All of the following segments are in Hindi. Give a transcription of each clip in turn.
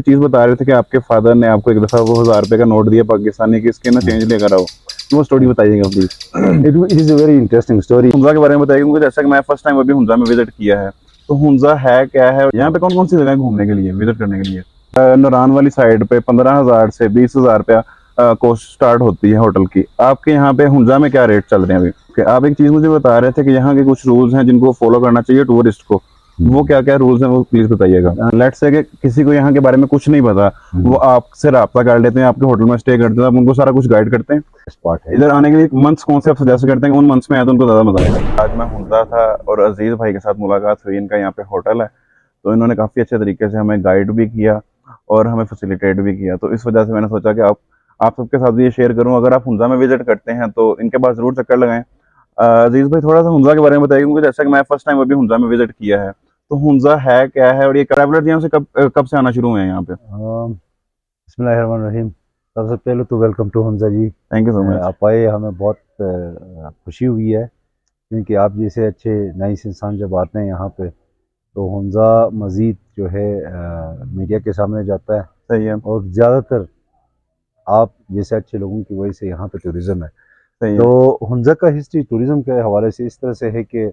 चीज बता रहे थे कि आपके फादर ने आपको एक दफा वो 1000 रुपए का नोट दिया पाकिस्तानी की, इसके ना चेंज लेकर आओ, तो वो स्टोरी बताइएगा please. It is a very interesting story. Hunza के बारे में बताइएगा, क्योंकि जैसा कि मैं फर्स्ट टाइम अभी हुंजा में विजिट किया है, तो हुंजा है क्या है, यहाँ पे कौन कौन सी जगह है घूमने के लिए, विजिट करने के लिए। नौरान वाली साइड पे 15,000 से 20,000 रुपया कॉस्ट स्टार्ट होती है होटल की। आपके यहाँ पे हुंजा में क्या रेट चल रहे हैं अभी? आप एक चीज मुझे बता रहे थे कि यहाँ के कुछ रूल्स हैं जिनको फॉलो करना चाहिए टूरिस्ट को, वो क्या क्या रूल्स हैं वो प्लीज बताइएगा। लेट्स से कि किसी को यहाँ के बारे में कुछ नहीं पता, वो आपसे राब्ता कर लेते हैं, आपके होटल में स्टे करते हैं, आप उनको सारा कुछ गाइड करते हैं। स्पॉट है इधर आने के लिए मंथ्स कौन से आप सजेस्ट करते हैं, उन मंथ्स में आए तो उनको ज्यादा मजा आएगा। आज मैं हुंजा था और अजीज भाई के साथ मुलाकात हुई, इनका यहाँ पे होटल है, तो इन्होंने काफी अच्छे तरीके से हमें गाइड भी किया और हमें फैसिलिटेट भी किया। तो इस वजह से मैंने सोचा कि आप सबके साथ भी ये शेयर करूं, अगर आप हुंजा में विजिट करते हैं तो इनके पास जरूर चक्कर लगाएं। अजीज भाई थोड़ा सा हुंजा के बारे में बताइए, क्योंकि जैसा कि मैं फर्स्ट टाइम अभी हुंजा में विजिट किया है, तो हुंजा है क्या है और ये ट्रैवलर यहाँ से कब से आना शुरू हुए हैं यहाँ पे? बिस्मिल्लाहिर्रहमानिर्रहीम। सबसे पहले तो welcome to Hunza ji. Thank you so much. आप आए, हमें बहुत खुशी हुई है, क्योंकि आप जैसे अच्छे नाइस इंसान जब आते हैं यहाँ पे तो हुंजा मज़ीद जो है मीडिया के सामने जाता है। सही है। और ज़्यादातर आप जैसे अच्छे लोगों की वजह से यहाँ पे टूरिज़्म है। सही है। तो हुंजा का हिस्ट्री टूरिज़्म के हवाले से इस तरह से है कि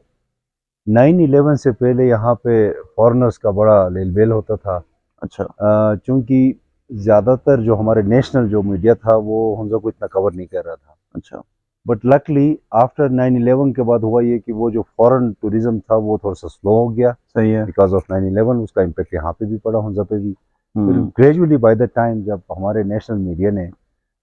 9/11 से पहले यहाँ पे फॉरेनर्स का बड़ा लेलबेल होता था। अच्छा। चूँकि ज़्यादातर जो हमारे नेशनल जो मीडिया था वो हुंजा को इतना कवर नहीं कर रहा था। अच्छा। बट लकली आफ्टर 9/11 के बाद हुआ ये कि वो जो फॉरेन टूरिज़्म था वो थोड़ा सा स्लो हो गया सही है। Because of 9/11। उसका इम्पेक्ट यहाँ पे भी पड़ा, हुंजा पे भी। फिर हम्म। ग्रेजुअली बाय द टाइम जब हमारे नेशनल मीडिया ने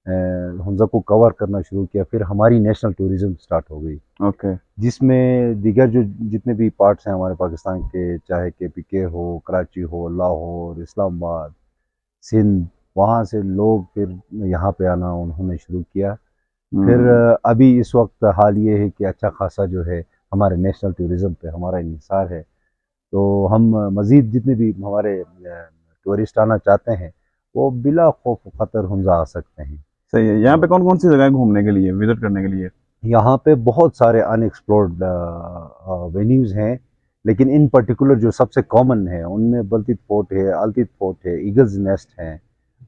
हुंजा को कवर करना शुरू किया, फिर हमारी नेशनल टूरिज़्म स्टार्ट हो गई, ओके। जिसमें दीगर जो जितने भी पार्ट्स हैं हमारे पाकिस्तान के, चाहे KPK हो, कराची हो, लाहौर, इस्लामाबाद, सिंध, वहाँ से लोग फिर यहाँ पे आना उन्होंने शुरू किया। फिर हम्म। अभी इस वक्त हाल ये है कि अच्छा खासा जो है हमारे नेशनल टूरिज़्म पे हमारा इन्हिसार है। तो हम मज़ीद जितने भी हमारे टूरिस्ट आना चाहते हैं वो बिला खौफ ख़तर हुंजा आ सकते हैं। सही है। यहाँ पे कौन कौन सी जगह है घूमने के लिए, विजिट करने के लिए? यहाँ पे बहुत सारे अनएक्सप्लोर्ड वेन्यूज़ हैं, लेकिन इन पर्टिकुलर जो सबसे कॉमन है उनमें बल्तित फोर्ट है, अल्तित फोर्ट है, ईगल्स नेस्ट है,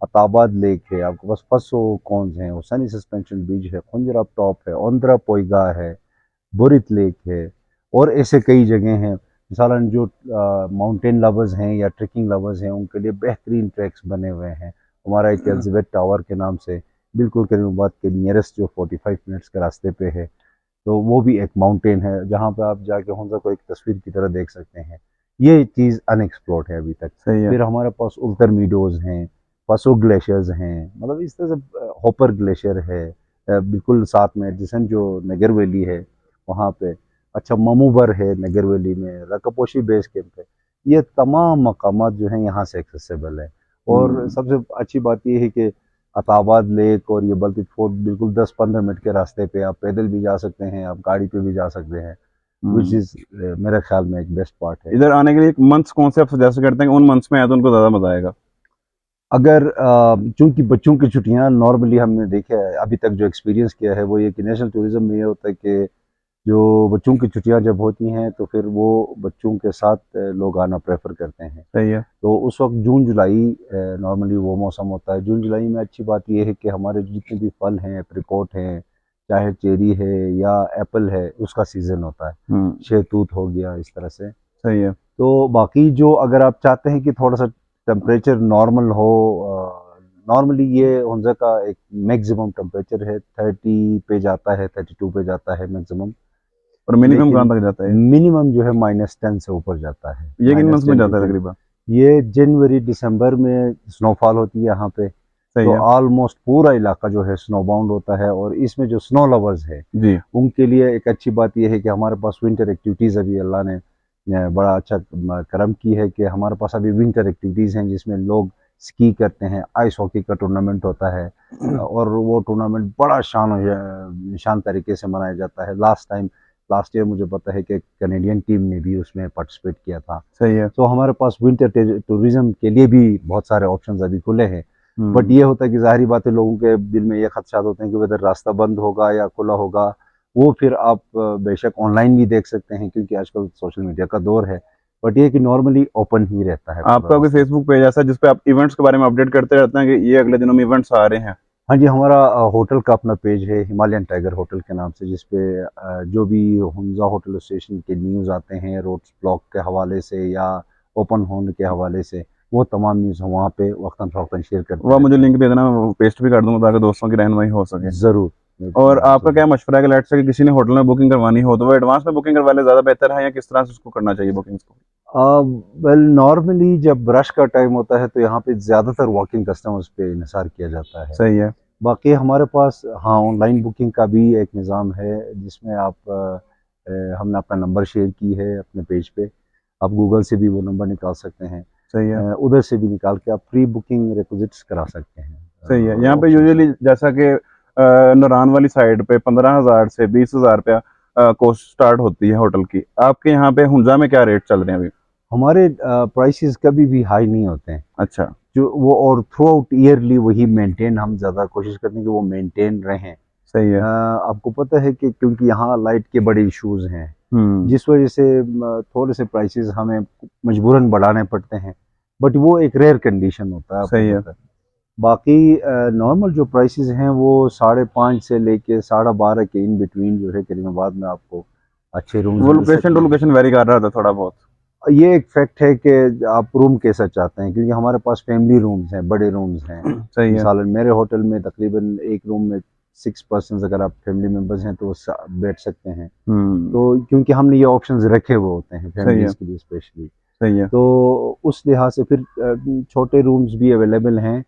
अताबाद लेक है, आपके पास फसो कॉन्स हैं, और सनी सस्पेंशन ब्रिज है, खुंजराब टॉप है, ओंद्रा पोइगा है, बोरित लेक है, और ऐसे कई जगह हैं। मिसालन जो माउंटेन लवर्स हैं या ट्रैकिंग लवर्स हैं उनके लिए बेहतरीन ट्रैक्स बने हुए हैं। हमारा एक एलिज़ाबेथ टावर के नाम से बिल्कुल करीमाबाद के नियरेस्ट जो 45 मिनट्स के रास्ते पे है, तो वो भी एक माउंटेन है जहाँ पे आप जाके हुंजा को एक तस्वीर की तरह देख सकते हैं। ये चीज़ अनएक्सप्लोर्ड है अभी तक। सही है। फिर हमारे पास उल्तर मीडोज़ हैं, पसो ग्लेशियर्स हैं, मतलब इस तरह से हॉपर ग्लेशियर है बिल्कुल साथ में एडजेसेंट जो नगर वैली है वहाँ पे। अच्छा, ममूबर है नगर वैली में, रकापोशी बेस कैंप है। ये तमाम मकामात जो हैं यहाँ से एक्सेसिबल है। और हम्म। सबसे अच्छी बात ये है कि अताबाद लेक और ये बल्तित फोर्ट बिल्कुल 10-15 मिनट के रास्ते पे, आप पैदल भी जा सकते हैं, आप गाड़ी पे भी जा सकते हैं, विच हम्म। इज़ मेरे ख्याल में एक बेस्ट पार्ट है। इधर आने के लिए मंथ्स कौन से आप सजेस्ट करते हैं कि उन मंथ्स में आए तो उनको ज्यादा मजा आएगा? अगर चूंकि बच्चों की छुट्टियां नॉर्मली हमने देखा है, अभी तक जो एक्सपीरियंस किया है वो ये कि नेशनल टूरिज्म में ये होता है कि जो बच्चों की छुट्टियां जब होती हैं तो फिर वो बच्चों के साथ लोग आना प्रेफर करते हैं। सही है। तो उस वक्त जून जुलाई नॉर्मली वो मौसम होता है। जून जुलाई में अच्छी बात यह है कि हमारे जितने भी फल हैं, एप्रिकॉट हैं, चाहे चेरी है या एप्पल है, उसका सीज़न होता है। हम्म। शहतूत हो गया, इस तरह से। सही है। तो बाकी जो अगर आप चाहते हैं कि थोड़ा सा टेम्परेचर नॉर्मल हो, नॉर्मली ये हुंजा का एक मैक्सिमम टेम्परेचर है 30 पे जाता है, 32 पे जाता है मैक्सिमम। और मिनिमम कहाँ लेकिन तक जाता है? मिनिमम जो है -10 से ऊपर जाता है, ये किन मंथ्स में -10 टू जाता है 20। तकरीबन? ये जनवरी दिसंबर में स्नोफॉल होती है यहाँ पे। सही तो है। ऑलमोस्ट पूरा इलाका जो है स्नो बाउंड होता है, और इसमें जो स्नो लवर्स है जी। उनके लिए एक अच्छी बात यह है कि हमारे पास विंटर एक्टिविटीज़ अभी अल्लाह ने बड़ा अच्छा करम की है कि हमारे पास अभी विंटर एक्टिविटीज़ हैं जिसमें लोग स्की करते हैं, आइस हॉकी का टूर्नामेंट होता है, और वो टूर्नामेंट बड़ा शान तरीके से मनाया जाता है। लास्ट ईयर मुझे पता है कि कैनेडियन टीम ने भी उसमें पार्टिसिपेट किया था। सही है। तो हमारे पास विंटर टूरिज्म के लिए भी बहुत सारे ऑप्शंस अभी खुले हैं। बट हम्म। ये होता है कि ज़ाहिरी बात है, लोगों के दिल में ये खदशात होते हैं कि वह रास्ता बंद होगा या खुला होगा। वो फिर आप बेशक ऑनलाइन भी देख सकते हैं, क्योंकि आजकल सोशल मीडिया का दौर है। बट ये कि नॉर्मली ओपन ही रहता है आपका कोई फेसबुक पेज ऐसा है जिसपे आप इवेंट्स के बारे में अपडेट करते रहते हैं कि ये अगले दिनों में इवेंट्स आ रहे हैं? हाँ जी, हमारा होटल का अपना पेज है हिमालयन टाइगर होटल के नाम से, जिसपे जो भी हुंजा होटल स्टेशन के न्यूज़ आते हैं रोड्स ब्लॉक के हवाले से या ओपन होने के हवाले से, वो तमाम न्यूज़ हम वहाँ पे वक्तन फ़वक्तन शेयर करते वह मुझे रहते लिंक दे देना, मैं वो पेस्ट भी कर दूंगा ताकि दोस्तों की रहनुमाई हो सके। हैं। ज़रूर। और आपका ज़रूर। क्या मशवरा है कि लेट्स से कि किसी ने होटल में बुकिंग करवानी हो तो वो एडवांस में बुकिंग करवा ले ज़्यादा बेहतर है, या किस तरह से उसको करना चाहिए बुकिंग्स को? वेल नॉर्मली जब रश का टाइम होता है तो यहाँ पे ज़्यादातर वॉकिंग कस्टमर्स पे इंहिसार किया जाता है। सही है। बाकी हमारे पास हाँ, ऑनलाइन बुकिंग का भी एक निज़ाम है, जिसमें आप हमने अपना नंबर शेयर की है अपने पेज पे। आप गूगल से भी वो नंबर निकाल सकते हैं। सही है। उधर से भी निकाल के आप प्री बुकिंग रिक्विजिट्स करा सकते हैं। सही है। यहाँ पे ऑप्शन यूजुअली से। जैसा कि नौरान वाली साइड पे 15,000 से 20,000 रुपया कॉस्ट स्टार्ट होती है होटल की। आपके यहाँ पे हुंजा में क्या रेट चल रहे हैं अभी? हमारे प्राइसेस कभी भी हाई नहीं होते हैं। अच्छा। जो वो और थ्रू आउट ईयरली वही मेंटेन, हम ज़्यादा कोशिश करते हैं कि वो मेंटेन रहें। सही है। आपको पता है कि क्योंकि यहाँ लाइट के बड़े इश्यूज़ हैं, हम्म। जिस वजह से थोड़े से प्राइसेस हमें मजबूरन बढ़ाने पड़ते हैं, बट वो एक रेयर कंडीशन होता है, आपको सही है। पता है। बाकी नॉर्मल जो प्राइसेस हैं वो 5.5 से लेके 12.5 के इन बिटवीन जो है करीमाबाद में आपको अच्छे रूम्स वो मिल लोकेशन सकते टू हैं। लोकेशन वेरी कर रहा था थोड़ा बहुत। ये एक फैक्ट है कि आप रूम कैसा चाहते हैं, क्योंकि हमारे पास फैमिली रूम्स हैं, बड़े रूम्स हैं। सही है। मिसालन मेरे होटल में तकरीबन एक रूम में 6 पर्सन्स अगर आप फैमिली मेम्बर्स हैं तो वो बैठ सकते हैं। हम्म। तो क्योंकि हमने ये ऑप्शंस रखे हुए होते हैं सही है। फैमिलीज़ के लिए स्पेशली, सही है। तो उस लिहाज से फिर छोटे रूम्स भी अवेलेबल हैं।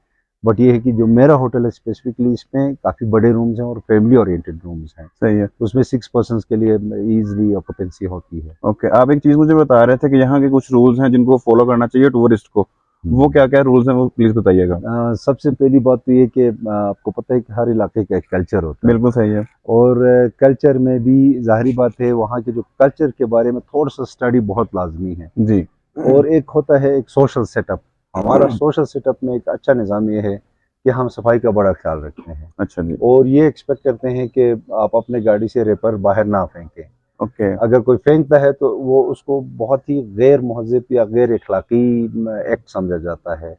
बट ये है कि जो मेरा होटल है स्पेसिफिकली, इसमें काफ़ी बड़े रूम्स हैं और फैमिली ओरिएंटेड रूम्स हैं। सही है। उसमें 6 पर्सन्स के लिए ईज़िली ऑक्यूपेंसी होती है। ओके, आप एक चीज़ मुझे बता रहे थे कि यहाँ के कुछ रूल्स हैं जिनको फॉलो करना चाहिए टूरिस्ट को। वो क्या क्या रूल्स हैं, वो प्लीज़ बताइएगा। सबसे पहली बात तो ये कि आपको पता है कि हर इलाके का एक कल्चर होता है, बिल्कुल सही है। और कल्चर में भी ज़ाहिर बात है वहाँ के जो कल्चर के बारे में थोड़ा-सा स्टडी बहुत लाज़मी है। जी। और एक होता है एक सोशल सेटअप। हमारा सोशल सेटअप में एक अच्छा निज़ाम ये है कि हम सफाई का बड़ा ख्याल रखते हैं, अच्छा जी। और ये एक्सपेक्ट करते हैं कि आप अपने गाड़ी से रेपर बाहर ना फेंकें। ओके। अगर कोई फेंकता है तो वो उसको बहुत ही गैर महज़ब या गैर अखलाकी एक्ट समझा जाता है।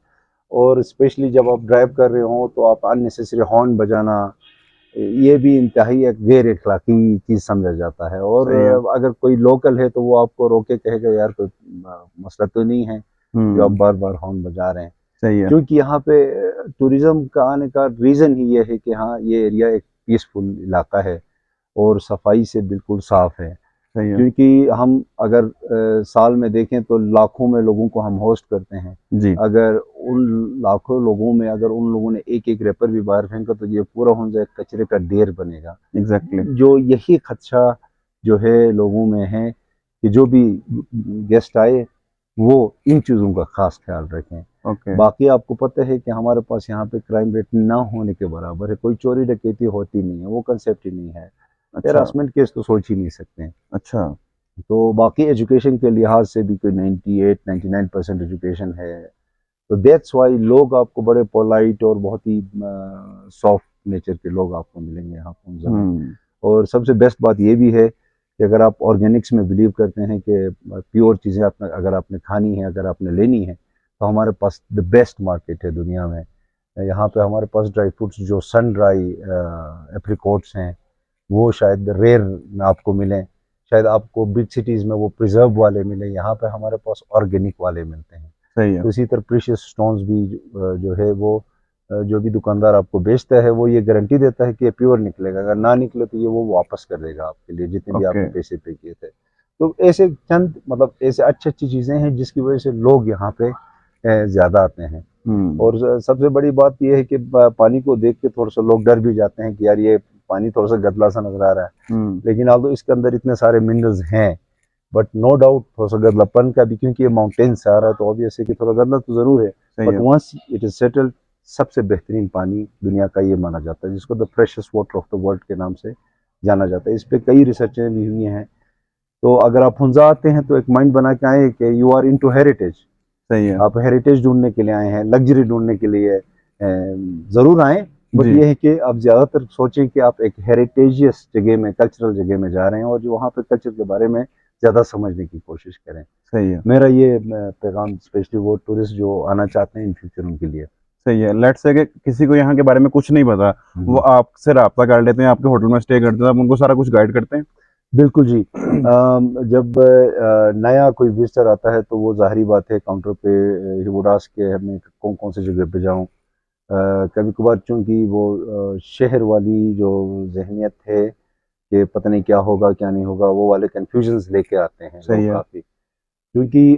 और स्पेशली जब आप ड्राइव कर रहे हो तो आप अननेसेसरी हॉर्न बजाना, ये भी इंतहाई एक गैर अखलाकी चीज़ समझा जाता है। और सही है। अगर कोई लोकल है तो वो आपको रोक के कहेगा यार कोई मसला तो नहीं है जो आप हम्म। बार बार हॉर्न बजा रहे हैं। सही है। क्योंकि यहाँ पे टूरिज़्म का आने का रीज़न ही ये है कि हाँ, ये एरिया एक पीसफुल इलाका है और सफाई से बिल्कुल साफ़ है। सही है। क्योंकि हम अगर साल में देखें तो लाखों में लोगों को हम होस्ट करते हैं। जी। अगर उन लाखों लोगों में अगर उन लोगों ने एक-एक रैपर भी बाहर फेंका तो ये पूरा होंजा एक कचरे का ढेर बनेगा। एग्जैक्टली। जो यही खदशा जो है लोगों में है कि जो भी गेस्ट आए वो इन चीज़ों का ख़ास ख्याल रखें। ओके। बाकी आपको पता है कि हमारे पास यहाँ पे क्राइम रेट ना होने के बराबर है, कोई चोरी डकैती होती नहीं है, वो कंसेप्ट ही नहीं है। अच्छा। हैरासमेंट केस तो सोच ही नहीं सकते हैं। अच्छा। तो बाकी एजुकेशन के लिहाज से भी कोई 98-99% एजुकेशन है। तो दैट्स वाई लोग आपको बड़े पोलाइट और बहुत ही सॉफ्ट नेचर के लोग आपको मिलेंगे यहाँ पुंजा में। हम्म। और सबसे बेस्ट बात ये भी है कि अगर आप ऑर्गेनिक्स में बिलीव करते हैं कि प्योर चीज़ें आपने अगर आपने खानी है, अगर आपने लेनी है, तो हमारे पास द बेस्ट मार्केट है दुनिया में। यहाँ पे हमारे पास ड्राई फ्रूट्स जो सन ड्राई एप्रिकॉट्स हैं वो शायद रेयर में आपको मिलें। शायद आपको बिग सिटीज़ में वो प्रिजर्व वाले मिलें, यहाँ पे हमारे पास ऑर्गेनिक वाले मिलते हैं। सही है। तो इसी तरह प्रीशियस स्टोन्स भी जो है वो जो भी दुकानदार आपको बेचता है वो ये गारंटी देता है कि ये प्योर निकलेगा, अगर ना निकले तो ये वो वापस कर देगा आपके लिए जितने भी ओके। आपने पैसे पे किए थे। तो ऐसे चंद मतलब ऐसे अच्छी-अच्छी चीज़ें हैं जिसकी वजह से लोग यहाँ पे ज़्यादा आते हैं। हम्म। और सबसे बड़ी बात ये है कि पानी को देख के थोड़ा-सा लोग डर भी जाते हैं कि यार ये पानी थोड़ा-सा गंदला-सा नज़र आ रहा है। हम्म। लेकिन although इसके अंदर इतने सारे मिनरल्स हैं, बट नो डाउट थोड़ा-सा गंदलापन का भी, क्योंकि ये माउंटेन से आ रहा है तो ऑब्वियस है कि थोड़ा गंदा तो ज़रूर है। सही बट है। वंस इट इज़ सेटल्ड, सबसे बेहतरीन पानी दुनिया का ये माना जाता है, जिसको the freshest water of the world के नाम से जाना जाता है। इस पे कई रिसर्चें भी हुई हैं। तो अगर आप हुंजा आते हैं तो एक माइंड बना के आएँ कि यू आर इनटू हेरिटेज। सही है। आप हेरिटेज ढूँढने के लिए आए हैं, लग्ज़री ढूँढने के लिए ज़रूर आएँ, बट जी। ये है कि आप ज़्यादातर सोचें कि आप एक हेरिटेजियस जगह में, कल्चरल जगह में जा रहे हैं और जो वहाँ पे कल्चर के बारे में ज़्यादा समझने की कोशिश करें। सही है, मेरा ये पैगाम स्पेशली वो टूरिस्ट जो आना चाहते हैं इन फ्यूचर उनके लिए। सही है। लेट्स से कि किसी को यहाँ के बारे में कुछ नहीं पता, वो आपसे राब्ता कर लेते हैं, आपके होटल में स्टे करते हैं, आप उनको सारा कुछ गाइड करते हैं? बिल्कुल जी। जब नया कोई विजिटर आता है तो वो ज़ाहिरी बात है काउंटर पे ही वुड आस्क के मैं कौन-कौन सी जगह पे जाऊँ। कभी-कभार चूँकि वो शहर वाली जो ज़हनियत है कि पता नहीं क्या होगा, क्या नहीं होगा, वो वाले कन्फ्यूजन्स लेके आते हैं सही लोग है, काफ़ी। क्योंकि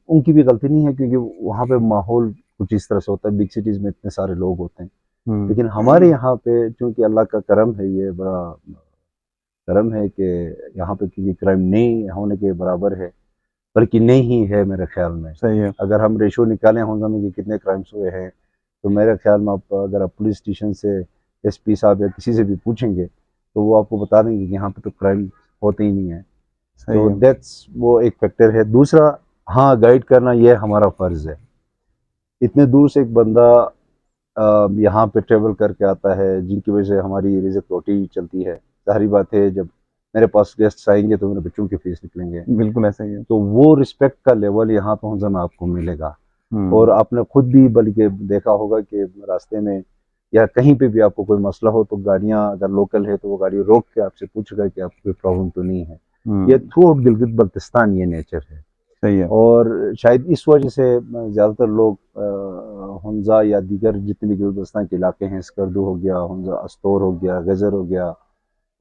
उनकी भी गलती नहीं है क्योंकि वहाँ पे माहौल कुछ इस तरह से होता है, बिग सिटीज़ में इतने सारे लोग होते हैं। हुँ, लेकिन हमारे यहाँ पे चूँकि अल्लाह का करम है, ये बड़ा करम है कि यहाँ पे क्योंकि क्राइम नहीं होने के बराबर है, बल्कि नहीं ही है मेरे ख़्याल में। सही है, अगर हम रेशो निकालें होंगे में कि कितने क्राइम्स हुए हैं, तो मेरे ख़्याल में आप अगर आप पुलिस स्टेशन से एसपी साहब या किसी से भी पूछेंगे, तो वो आपको बता देंगे कि यहाँ पे तो क्राइम होते ही नहीं है। सही तो है, दैट्स वो एक फैक्टर है। दूसरा, हाँ, गाइड करना ये हमारा फ़र्ज़ है। इतने दूर से एक बंदा यहाँ पे ट्रैवल करके आता है, जिनकी वजह से हमारी रिज़्क-रोटी चलती है। ज़ाहिर-सी बात है जब मेरे पास गेस्ट्स आएँगे तो मेरे बच्चों की फ़ीस निकलेंगे। बिल्कुल ऐसा ही है। तो वो रिस्पेक्ट का लेवल यहाँ पहुँचना में आपको मिलेगा। और हुँ, आपने खुद भी बल्कि देखा होगा कि रास्ते में या कहीं पे भी आपको कोई मसला हो तो गाड़ियाँ अगर लोकल है तो वो गाड़ी रोक के आपसे पूछेगा कि आपको कोई प्रॉब्लम तो नहीं है। ये हुँ, थ्रू आउट गिलगित बल्तिस्तान ये नेचर है। सही है, और शायद इस वजह से ज़्यादातर लोग हुंज़ा या दीगर जितने भी गिलगित बल्तिस्तान के इलाके हैं, स्कर्दू हो गया, हुंज़ा अस्तोर हो गया, गज़र हो गया,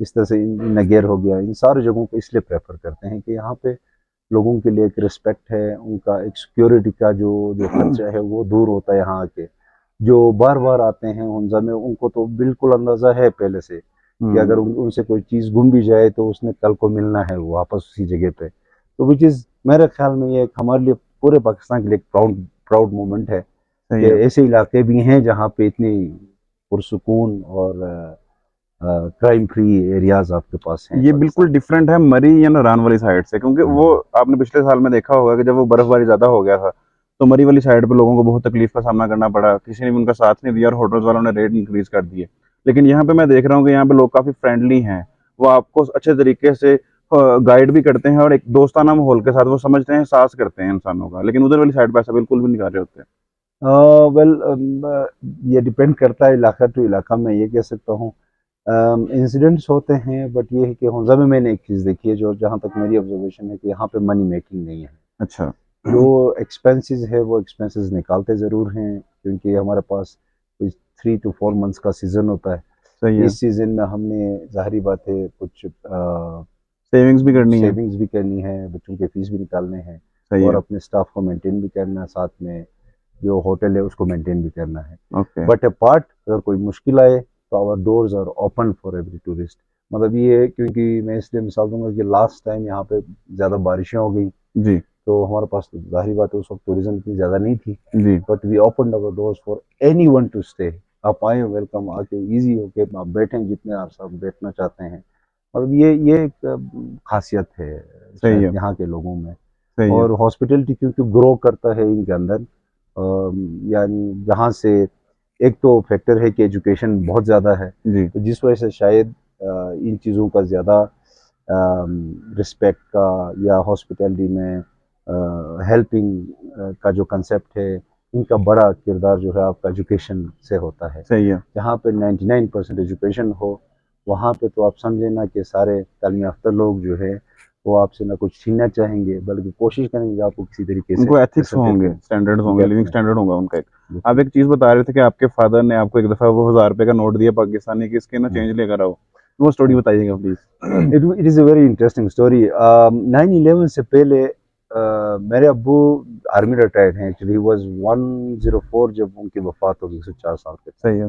इस तरह से नगेर हो गया, इन सारी जगहों को इसलिए प्रेफ़र करते हैं कि यहाँ पे लोगों के लिए एक रिस्पेक्ट है, उनका एक सिक्योरिटी का जो खर्चा है वो दूर होता है यहाँ आके। जो बार-बार आते हैं हुंज़ा में उनको तो बिल्कुल अंदाज़ा है पहले से कि अगर हुँ, उनसे कोई चीज़ गुम भी जाए तो उसने कल को मिलना है वो वापस उसी जगह पे। तो व्हिच इज़ मेरे ख़्याल में ये एक हमारे लिए पूरे पाकिस्तान के लिए एक प्राउड प्राउड मोमेंट है सही कि है। ऐसे इलाके भी हैं जहाँ पे इतनी पुरसुकून और क्राइम फ्री एरियाज़ आपके पास हैं ये बिल्कुल पाकिस्तान में। डिफरेंट है मरी या नारान वाली साइड से, क्योंकि वो हुँ, आपने पिछले साल में देखा होगा कि जब वो बर्फबारी ज़्यादा हो गया था, तो मरी वाली साइड पे लोगों को बहुत तकलीफ का सामना करना पड़ा। किसी ने भी उनका साथ नहीं दिया और होटल्स वालों ने रेट इंक्रीज़ कर दिए। लेकिन यहाँ पे मैं देख रहा हूँ कि यहाँ पे लोग काफ़ी फ्रेंडली हैं। वो आपको अच्छे तरीके से गाइड भी करते हैं और एक दोस्ताना माहौल के साथ वो समझते हैं, एहसास करते हैं इंसानों का। लेकिन उधर वाली साइड पे ऐसा बिल्कुल भी नहीं कर रहे होते। वेल ये डिपेंड करता है इलाका टू इलाका। मैं ये कह सकता हूँ इंसिडेंट्स होते हैं, बट ये है कि हुंज़ा में मैंने एक चीज़ देखी है जो जहाँ तक मेरी ऑब्जर्वेशन है कि यहाँ पे मनी मेकिंग नहीं है। अच्छा। जो एक्सपेंसेस है वो एक्सपेंसेस निकालते ज़रूर हैं क्योंकि हमारे पास कुछ 3 टू 4 मंथ्स का सीज़न होता है। सही है। इस सीज़न में हमने ज़ाहिरी बात है कुछ सेविंग्स भी करनी है। सेविंग्स भी करनी है, बच्चों के फीस भी निकालने हैं सही और है। अपने स्टाफ को मेंटेन भी करना है, साथ में जो होटल है उसको मेंटेन भी करना है। ओके। बट अपार्ट अगर कोई मुश्किल आए तो our doors are open for every tourist. मतलब ये है क्योंकि मैं इसलिए मिसाल दूंगा कि लास्ट टाइम यहाँ पे ज़्यादा बारिशें हो गई जी, तो हमारे पास तो ज़ाहिर बात है उस वक्त टूरिज्म इतनी ज़्यादा नहीं थी। जी, but we open our doors for anyone to stay. आप आए, वेलकम, आके इजी होके आप बैठें जितने आप बैठना चाहते हैं। मतलब ये एक खासियत है सही शायद है, यहाँ के लोगों में। सही है। और हॉस्पिटैलिटी क्योंकि ग्रो करता है इनके अंदर, यानी जहाँ से एक तो फैक्टर है कि एजुकेशन बहुत ज़्यादा है, जी, तो जिस वजह से शायद इन चीज़ों का ज़्यादा रिस्पेक्ट का या हॉस्पिटैलिटी में हेल्पिंग का जो कंसेप्ट है, इनका बड़ा किरदार जो है आपका एजुकेशन से होता है। सही है। जहाँ पे 99% एजुकेशन हो, वहाँ पे तो आप समझे ना कि सारे तालीम याफ्ता लोग जो है, वो आपसे ना कुछ छीनना चाहेंगे, बल्कि कोशिश करेंगे कि आपको किसी तरीके से उनको एथिक्स फैसिलिटेट होंगे, करें। स्टैंडर्ड्स होंगे, लिविंग डेफ़िनेटली, स्टैंडर्ड होगा उनका एक। आप बिल्कुल। एक चीज़ बता रहे थे कि आपके फादर ने आपको एक दफ़ा वो ₹1000 का नोट दिया पाकिस्तानी कि इसके ना हुँ, चेंज लेकर आओ। वो स्टोरी हुँ। बताइएगा please? It is a very interesting story. 9/11 से पहले मेरे अब्बू आर्मी रिटायर्ड हैं एक्चुअली। ही वाज़ 104 जब उनकी वफ़ात हो गई 104 साल के थे। सही है।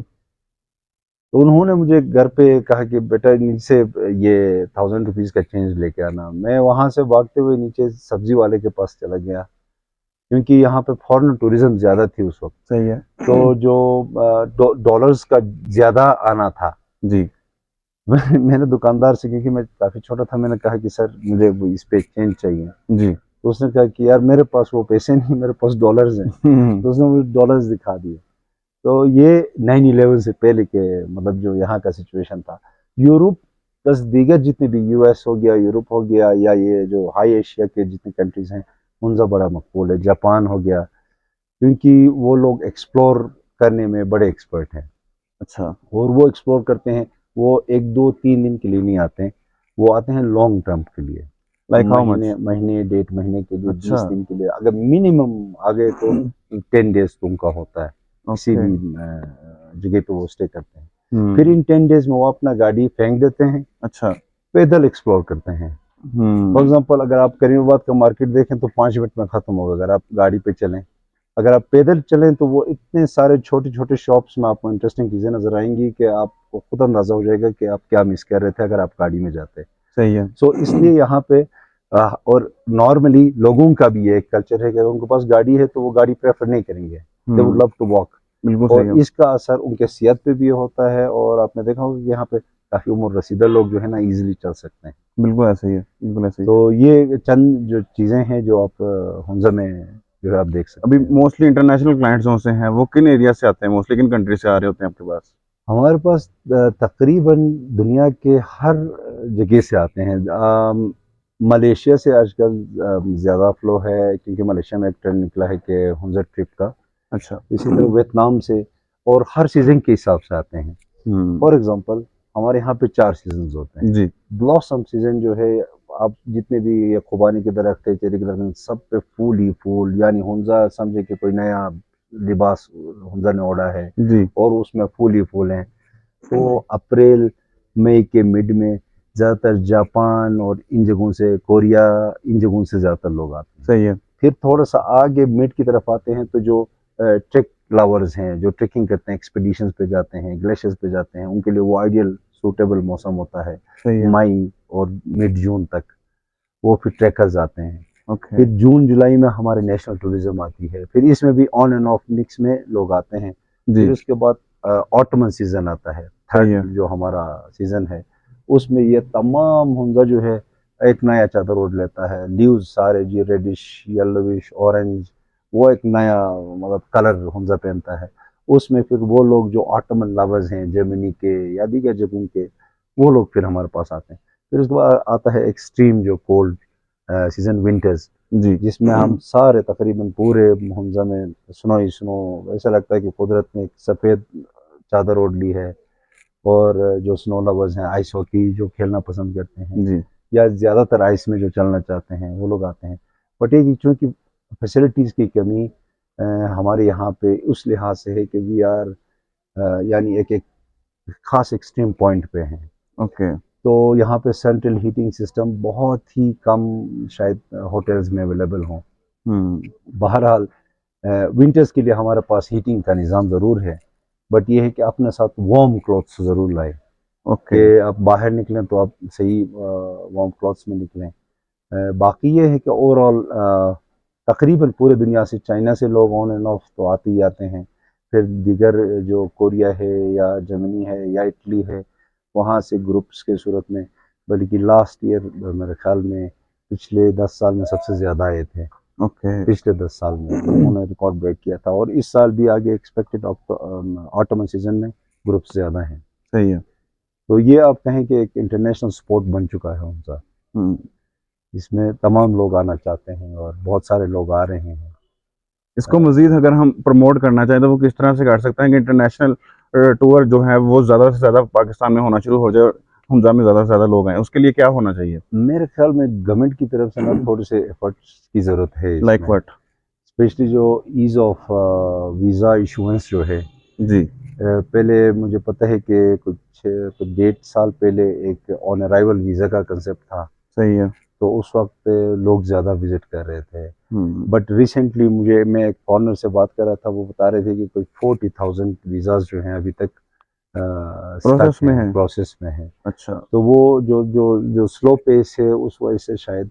तो उन्होंने मुझे घर पे कहा कि बेटा नीचे ये 1000 रुपीज़ का चेंज लेके आना। मैं वहाँ से भागते हुए नीचे सब्ज़ी वाले के पास चला गया, क्योंकि यहाँ पे फ़ॉरेन टूरिज़्म ज़्यादा थी उस वक़्त। सही है। तो जो डॉलर्स का ज़्यादा आना था। जी, मैंने दुकानदार से, क्योंकि मैं काफ़ी छोटा था, मैंने कहा कि सर मुझे वो इस पे चेंज चाहिए। जी। तो उसने कहा कि यार मेरे पास वो पैसे नहीं, मेरे पास डॉलर्स हैं। हुँ, तो उसने मुझे डॉलर्स दिखा दिए। तो ये 9/11 से पहले के मतलब जो यहाँ का सिचुएशन था। यूरोप प्लस दीगर जितने भी यूएस हो गया, यूरोप हो गया, या ये जो हाई एशिया के जितने कंट्रीज हैं उनका बड़ा मकबूल है। जापान हो गया, क्योंकि वो लोग एक्सप्लोर करने में बड़े एक्सपर्ट हैं अच्छा। और वो एक्सप्लोर करते हैं। वो 1 2 3 दिन के लिए नहीं आते हैं, वो आते हैं लॉन्ग टर्म के लिए, लाइक हाउ मच? महीने महीने 1.5 महीने के लिए, अच्छा। 20 दिन के लिए, अगर मिनिमम आ गए तो 10 डेज तो उनका होता है। किसी ओके। भी जगह पे वो स्टे करते हैं। फिर हम्म। इन 10 डेज में वो अपना गाड़ी फेंक देते हैं, अच्छा। पैदल एक्सप्लोर करते हैं। For hmm. एग्जाम्पल अगर आप करीमाबाद का मार्केट देखें तो 5 मिनट में ख़त्म होगा अगर आप गाड़ी पे चलें। अगर आप पैदल चलें तो वो इतने सारे छोटे छोटे शॉप्स में आपको इंटरेस्टिंग चीज़ें नज़र आएंगी कि आपको खुद अंदाज़ा हो जाएगा कि आप क्या मिस कर रहे थे अगर आप गाड़ी में जाते। सही है। सो इसलिए यहाँ पे और नॉर्मली लोगों का भी ये एक कल्चर है कि अगर उनके पास गाड़ी है तो वो गाड़ी प्रेफर नहीं करेंगे, they would hmm. Love to walk. बिल्कुल सही और है। इसका असर उनके सेहत पे भी होता है, और आपने देखा होगा कि यहाँ पे काफ़ी उम्र रसीदा लोग जो है ना इजीली चल सकते हैं। बिल्कुल ऐसा ही है, बिल्कुल ऐसा ही है। तो ये चंद जो चीज़ें हैं जो आप हुंजा में जो है आप देख अभी सकते हैं। मोस्टली इंटरनेशनल क्लाइंट्स जो से हैं वो किन एरिया से आते हैं, मोस्टली किन कंट्री से आ रहे होते हैं आपके पास? हमारे पास तकरीबन दुनिया के हर जगह से आते हैं। मलेशिया से आजकल ज़्यादा फ्लो है, क्योंकि मलेशिया में एक ट्रेंड निकला है कि हुंजा ट्रिप का। अच्छा। इसी तरह वियतनाम से, और हर सीज़न के हिसाब से आते हैं। हम्म। फॉर एग्जांपल हमारे यहाँ पे 4 सीजन्स होते हैं। जी। ब्लॉसम सीजन जो है, आप जितने भी ये खुबानी के दरख्त है, चेरी के दरख्त हैं, सब पे फूल ही फूल, यानी हुंजा समझे कि कोई नया लिबास हुंजा ने ओढ़ा है जी। और उसमें फूल ही फूल हैं। तो अप्रैल मई के मिड में ज़्यादातर जापान और इन जगहों से, कोरिया, इन जगहों से ज़्यादातर लोग आते हैं। सही है। फिर थोड़ा सा आगे मिड की तरफ आते हैं तो जो ट्रेक लवर्स हैं, जो ट्रेकिंग करते हैं, एक्सपीडिशंस पे जाते हैं, ग्लेशियर्स पे जाते हैं, उनके लिए वो आइडियल सूटेबल मौसम होता है सही है। मई और मिड जून तक। वो फिर ट्रैकर्स आते हैं। ओके। फिर जून जुलाई में हमारी नेशनल टूरिज्म आती है, फिर इसमें भी ऑन एंड ऑफ मिक्स में लोग आते हैं। फिर जी। उसके बाद ऑटमन सीजन आता है, सही थर्ड है। जो हमारा सीजन है, उसमें ये तमाम हुंजा जो है एक नया चादर ओढ़ लेता है। लीव्स सारे जी रेडिश, येलोविश, ऑरेंज, वो एक नया मतलब कलर हुंजा पहनता है। उसमें फिर वो लोग जो ऑटमन लवर्स हैं जर्मनी के या दीगर जगहों के, वो लोग फिर हमारे पास आते हैं। फिर उसके बाद आता है एक्सट्रीम जो कोल्ड सीजन, विंटर्स, जी। जिसमें हम सारे तकरीबन पूरे हुंजा में स्नो ही स्नो, ऐसा लगता है कि कुदरत ने एक सफ़ेद चादर ओढ़ ली है। और जो स्नो लवर्स हैं, आइस हॉकी जो खेलना पसंद करते हैं, जी। या ज़्यादातर आइस में जो चलना चाहते हैं, वो लोग आते हैं। बट एक चूँकि फैसिलिटीज़ की कमी हमारे यहाँ पे उस लिहाज से है कि वी आर यानी एक एक ख़ास एक्सट्रीम पॉइंट पे हैं। ओके। तो यहाँ पे सेंट्रल हीटिंग सिस्टम बहुत ही कम शायद होटल्स में अवेलेबल हों। हम्म। बहरहाल विंटर्स के लिए हमारे पास हीटिंग का निज़ाम ज़रूर है, बट ये है कि अपने साथ वार्म क्लॉथ्स ज़रूर लाएं ओके। कि आप बाहर निकलें तो आप सही वार्म क्लॉथ्स में निकलें। बाकी ये है कि ओवरऑल तकरीबन पूरे दुनिया से, चाइना से लोग ऑन एंड ऑफ तो आते ही आते हैं। फिर दीगर जो कोरिया है या जर्मनी है या इटली है, वहाँ से ग्रुप्स के सूरत में, बल्कि लास्ट ईयर मेरे ख्याल में पिछले 10 साल में सबसे ज़्यादा आए थे। ओके। पिछले 10 साल में उन्होंने रिकॉर्ड ब्रेक किया था, और इस साल भी आगे एक्सपेक्टेड ऑटोमन सीजन में ग्रुप्स ज़्यादा हैं। सही है। तो ये आप कहें कि एक इंटरनेशनल स्पोर्ट बन चुका है उनका, हम्म। जिसमें तमाम लोग आना चाहते हैं और बहुत सारे लोग आ रहे हैं। इसको मजीद अगर हम प्रमोट करना चाहें तो वो किस तरह से कर सकते हैं कि इंटरनेशनल टूर जो है वो ज़्यादा से ज़्यादा पाकिस्तान में होना शुरू हो जाए, हुंजा में ज़्यादा से ज़्यादा लोग आए, उसके लिए क्या होना चाहिए? मेरे ख्याल में गवर्नमेंट की तरफ से ना थोड़े से एफर्ट्स की ज़रूरत है लाइक इसमें, व्हाट? स्पेशली जो ईज़ ऑफ वीज़ा इशूएंस जो है। जी। पहले मुझे पता है कि कुछ 1.5 साल पहले एक ऑन अराइवल वीज़ा का कंसेप्ट था, सही है। तो उस वक्त लोग ज़्यादा विजिट कर रहे थे। हम्म। बट रिसेंटली मैं एक फॉरनर से बात कर रहा था, वो बता रहे थे कि कोई 40,000 वीज़ाज जो हैं अभी तक स्टक प्रोसेस में हैं, है। प्रोसेस में हैं। अच्छा। तो वो जो जो जो स्लो पेस है, उस वजह से शायद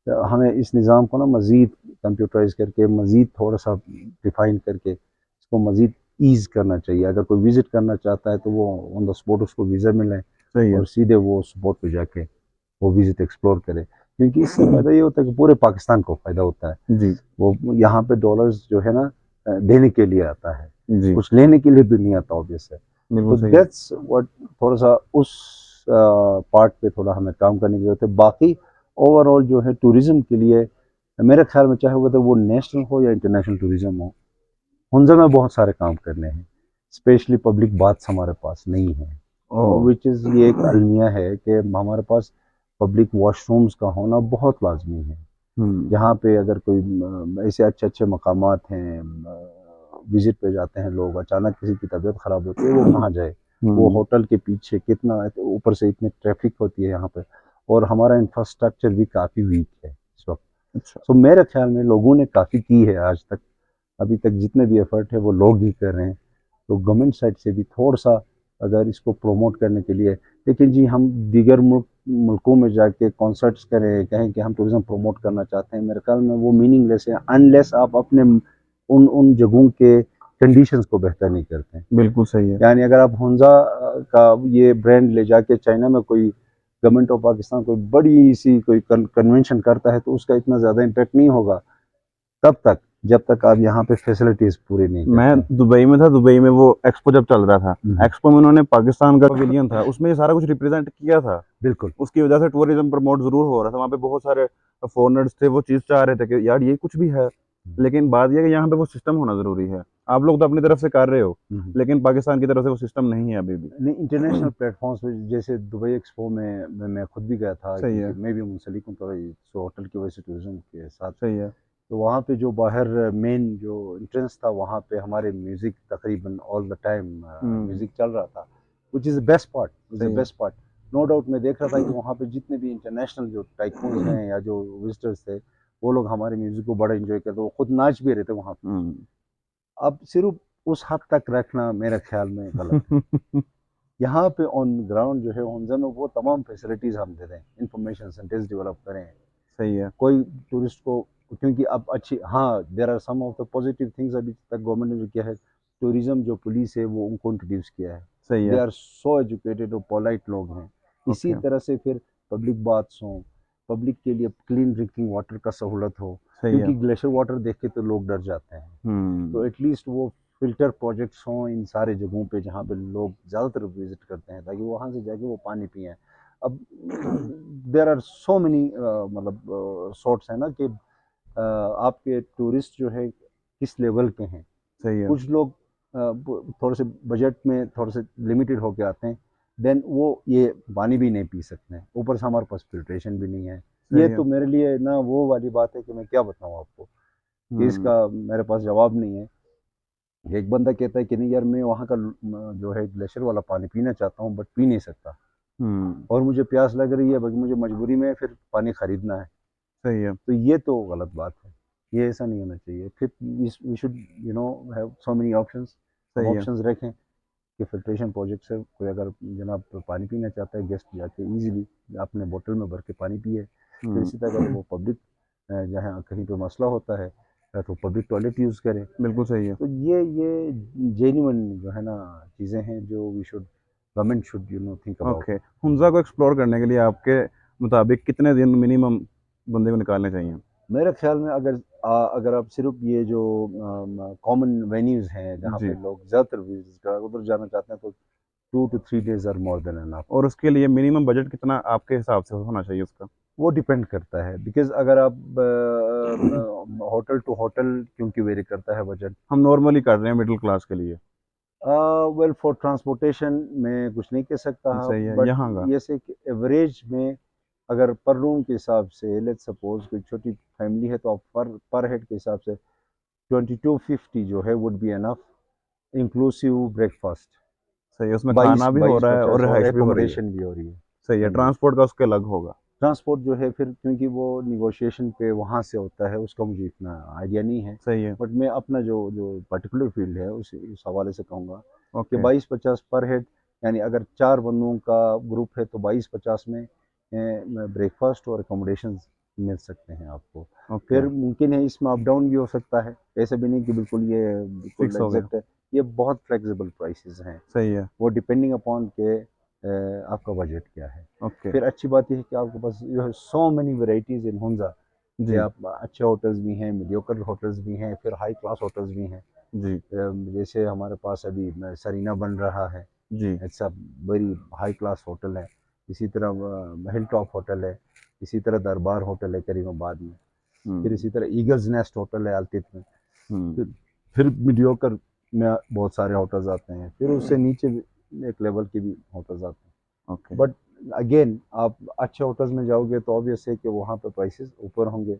हमें इस निज़ाम को ना मज़ीद कंप्यूटराइज करके, मज़ीद थोड़ा सा डिफ़ाइन करके इसको मज़ीद ईज़ करना चाहिए। अगर कोई विज़िट करना चाहता है तो वो ऑन द स्पॉट उसको वीज़ा मिले सही है। और सीधे वो स्पॉट पे जाके वो विज़िट एक्सप्लोर करे, क्योंकि इससे फ़ायदा ये होता है कि पूरे पाकिस्तान को फ़ायदा होता है। जी। वो यहाँ पे डॉलर्स जो है ना देने के लिए आता है, जी। कुछ लेने के लिए तो नहीं आता ऑब्वियस है। तो बिल्कुल सही है। दैट्स व्हाट, थोड़ा सा उस पार्ट पे थोड़ा हमें काम करने की जरूरत है। बाकी ओवरऑल जो है टूरिज्म के लिए मेरे ख्याल में, चाहे वो नेशनल हो या इंटरनेशनल टूरिज्म हो, हुंजा में बहुत सारे काम करने हैं। स्पेशली पब्लिक बाथ्स हमारे पास नहीं है, ओह। विच इज़ ये एक अलमिया है कि हमारे पास पब्लिक वॉशरूम्स का होना बहुत लाजमी है। जहाँ पे अगर कोई ऐसे अच्छे अच्छे मकामात हैं, विजिट पे जाते हैं लोग, अचानक किसी की तबीयत ख़राब होती है, वो कहाँ जाए? वो होटल के पीछे कितना, ऊपर से इतनी ट्रैफिक होती है यहाँ पे, और हमारा इंफ्रास्ट्रक्चर भी काफ़ी वीक है इस वक्त। अच्छा। सो मेरे ख्याल में लोगों ने काफ़ी की है आज तक, अभी तक जितने भी एफर्ट है वो लोग ही कर रहे हैं। तो गवर्नमेंट साइड से भी थोड़ा सा अगर इसको प्रमोट करने के लिए, लेकिन जी हम दीगर मुल्कों में जाके कॉन्सर्ट्स करें, कहें कि हम टूरिज्म प्रमोट करना चाहते हैं, मेरे ख्याल में वो मीनिंगलेस है अनलेस आप अपने उन उन जगहों के कंडीशंस को बेहतर नहीं करते हैं। बिल्कुल सही है। यानी अगर आप हुंजा का ये ब्रांड ले जाके चाइना में कोई गवर्नमेंट ऑफ पाकिस्तान कोई बड़ी सी कोई कन्वेंशन करता है, तो उसका इतना ज़्यादा इम्पेक्ट नहीं होगा तब तक जब तक आप यहाँ पे फैसिलिटीज़ पूरी नहीं करते मैं हैं। दुबई में था, दुबई में वो एक्सपो जब चल रहा था, हम्म, एक्सपो में उन्होंने पाकिस्तान का पवेलियन था, उसमें ये सारा कुछ रिप्रेजेंट किया था। बिल्कुल। उसकी वजह से टूरिज्म प्रमोट जरूर हो रहा था, वहाँ पे बहुत सारे फॉरेनर्स थे, वो चीज़ चाह रहे थे कि यार ये कुछ भी है। लेकिन बात यह है कि यहाँ पे वो सिस्टम होना जरूरी है। आप लोग तो अपनी तरफ से कर रहे हो, हम्म। लेकिन पाकिस्तान की तरफ से वो सिस्टम नहीं है अभी भी। नहीं, इंटरनेशनल प्लेटफॉर्म्स पे जैसे दुबई एक्सपो में मैं खुद भी गया था, सही क्योंकि है। मैं भी मुंसलिक हूँ थोड़ा इस होटल की वजह से टूरिज्म के साथ। सही है। तो वहाँ पे जो बाहर मेन जो इंट्रेंस था, वहाँ पे हमारे म्यूज़िक तकरीबन all the time hmm. Music चल रहा था, which is the best part, is the सही है। Best part. नो डाउट मैं देख रहा था कि वहाँ पे जितने भी इंटरनेशनल जो टाइकून्स हैं या जो विजिटर्स थे, वो लोग हमारे म्यूज़िक को बड़ा इंजॉय करते, वो खुद नाच भी रहे थे वहाँ पे। हम्म। अब सिर्फ उस हद तक रखना मेरे ख्याल में गलत है। यहाँ पे ऑन ग्राउंड जो है हुंजा में वो तमाम फैसिलिटीज़ हम दे दें, इंफॉर्मेशन सेंटर्स डेवलप करें, सही है। कोई टूरिस्ट को, क्योंकि अब अच्छी, हाँ there are some of the positive things अभी तक गवर्नमेंट ने जो किया है, टूरिज्म जो पुलिस है वो उनको इंट्रोड्यूस किया है। सही दे है। आर सो एजुकेटेड और पोलाइट लोग हैं। इसी ओके। तरह से फिर पब्लिक बाथ्स हों, पब्लिक के लिए क्लीन ड्रिंकिंग वाटर का सहूलत हो, सही है। क्योंकि ग्लेशियर वाटर देख के तो लोग डर जाते हैं। तो हम्म। एटलीस्ट वो फिल्टर प्रोजेक्ट्स हों इन सारे जगहों पे जहाँ पे लोग ज़्यादातर विजिट करते हैं, ताकि वहाँ से जाके वो पानी पिएं। अब देर आर सो मैनी मतलब सॉर्ट्स है ना कि आपके टूरिस्ट जो है किस लेवल के हैं। सही है। कुछ लोग थोड़े से बजट में थोड़े से लिमिटेड होके आते हैं, देन वो ये पानी भी नहीं पी सकते हैं, ऊपर से हमारे पास फिल्ट्रेशन भी नहीं है। ये सही है। तो मेरे लिए ना वो वाली बात है कि मैं क्या बताऊँ आपको, कि हम्म। इसका मेरे पास जवाब नहीं है। एक बंदा कहता है कि नहीं यार, मैं वहाँ का जो है ग्लेशियर वाला पानी पीना चाहता हूँ, बट पी नहीं सकता, हम्म। और मुझे प्यास लग रही है, बल्कि मुझे मजबूरी में फिर पानी खरीदना है। सही है। तो ये तो गलत बात है, ये ऐसा नहीं होना चाहिए। फिर we should have so many options, हम सही है। ऑप्शंस रखें कि फिल्ट्रेशन प्रोजेक्ट से कोई अगर जनाब पानी पीना चाहता है, गेस्ट जाके इजीली अपने बोतल में भर के पानी पिए। फिर हम्म। इसी तरह अगर वो पब्लिक जहाँ कहीं पे मसला होता है, तो पब्लिक टॉयलेट यूज़ करें। बिल्कुल सही है। तो ये जेन्युइन जो है ना चीज़ें हैं जो we should, government should think about. Okay. Hunza को एक्सप्लोर करने के लिए आपके मुताबिक कितने दिन मिनिमम बंदे को निकालने चाहिए? मेरे ख्याल में अगर आप सिर्फ ये जो कॉमन वेन्यूज़ हैं जहाँ पे जी। लोग ज़्यादातर विजिट कर उधर जाना चाहते हैं, तो 2 to 3 days are more than enough. और उसके लिए मिनिमम बजट कितना आपके हिसाब से होना चाहिए उसका? वो डिपेंड करता है, बिकॉज अगर आप होटल टू होटल क्योंकि वेरी करता है बजट। हम नॉर्मली कर रहे हैं मिडिल क्लास के लिए। वेल फॉर ट्रांसपोर्टेशन मैं कुछ नहीं कह सकता, सही है बट यहाँ का। ये से कि एवरेज में अगर पर रूम के हिसाब से, लेट्स सपोज कोई छोटी फैमिली है, तो आप पर हेड के हिसाब से 2250 जो है would be enough, inclusive breakfast. सही है, उसमें बाईस खाना भी हो बाईस रहा है और पचास और रिहाइश भी हो रही है। एकोमोडेशन भी हो रही है। सही है, हाँ जी। ट्रांसपोर्ट का उसके अलग होगा। ट्रांसपोर्ट जो है फिर क्योंकि वो निगोशिएशन पे वहाँ से होता है, उसका मुझे इतना आइडिया नहीं है। सही है। बट मैं अपना जो जो पर्टिकुलर फील्ड है उस हवाले से कहूँगा कि ओके। 2250 पर हेड, यानी अगर 4 बंदों का ग्रुप है तो 2250 में ब्रेकफास्ट और अकोमोडेशन मिल सकते हैं आपको। ओके। फिर मुमकिन है इसमें अप डाउन भी हो सकता है, ऐसे भी नहीं कि बिल्कुल फिक्स हो गया। एग्जैक्ट है। ये बहुत फ्लेक्सिबल प्राइसेस हैं, सही है। वो डिपेंडिंग अपॉन के आपका बजट क्या है। ओके। फिर अच्छी बात यह है कि आपके पास you have so many varieties in Hunza, कि जी। आप अच्छे होटल्स भी हैं, मीडियोकर होटल्स भी हैं, फिर हाई क्लास होटल्स भी हैं। जी। जैसे हमारे पास अभी सरीना बन रहा है, जी। It's a very high class hotel है। इसी तरह हिल टॉप होटल है, इसी तरह दरबार होटल है करीमाबाद में, फिर इसी तरह ईगल्स नेस्ट होटल है अल्तित में, हम्म, फिर मीडियोकर में बहुत सारे होटल्स आते हैं, फिर उससे नीचे भी एक लेवल के भी होटल्स आते हैं। ओके। बट अगेन आप अच्छे होटल्स में जाओगे तो ऑब्वियस है कि वहाँ पे प्राइसेस ऊपर होंगे।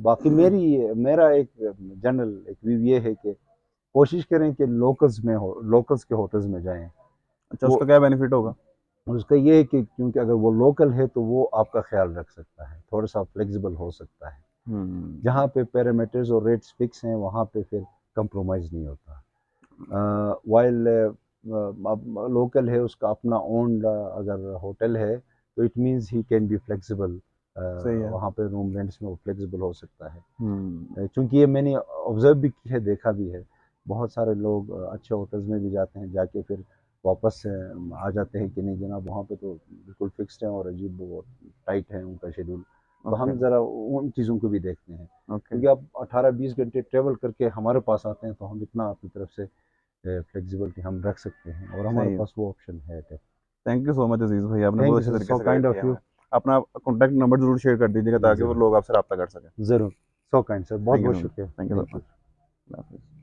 बाकी मेरा एक जनरल एक व्यू ये है कि कोशिश करें कि लोकल्स के होटल्स में जाएं। अच्छा, वो उसका क्या बेनिफिट होगा? उसका ये है कि क्योंकि अगर वो लोकल है तो वो आपका ख्याल रख सकता है, थोड़ा सा फ्लेक्सिबल हो सकता है। हम्म, जहाँ पे पैरामीटर्स और रेट्स फिक्स हैं वहाँ पे फिर कंप्रोमाइज़ नहीं होता। वाइल अब लोकल है, उसका अपना ओन्ड अगर होटल है तो it means he can be flexible, सही है। वहाँ पे रूम रेंट्स में वो फ्लेक्सिबल हो सकता है। हम्म, क्योंकि ये मैंने ऑब्जर्व भी की है, देखा भी है, बहुत सारे लोग अच्छे होटल्स में भी जाते हैं, जाके फिर वापस आ जाते हैं कि नहीं जनाब वहाँ पे तो बिल्कुल फिक्स्ड है और अजीब वो टाइट है उनका शेड्यूल। तो ओके, हम ज़रा उन चीज़ों को भी देखते हैं, ओके, क्योंकि आप 18-20 घंटे ट्रेवल करके हमारे पास आते हैं तो हम इतना अपनी तरफ से फ्लेक्सिबिलिटी हम रख सकते हैं और हमारे सही है। पास वो ऑप्शन है। थैंक यू सो मच अजीज भाई, आपने थैंक बहुत यू अच्छे सर, तरीके सो से गाइड काइंड ऑफ किया यू। हमें। अपना कॉन्टैक्ट नंबर जरूर शेयर कर दीजिएगा ताकि वो ज़रूर लोग आपसे रब्ता कर सकें। ज़रूर, सो काइंड सर, बहुत थैंक यू बहुत सो मच, शुक्रिया। Thank you thank so you. Much.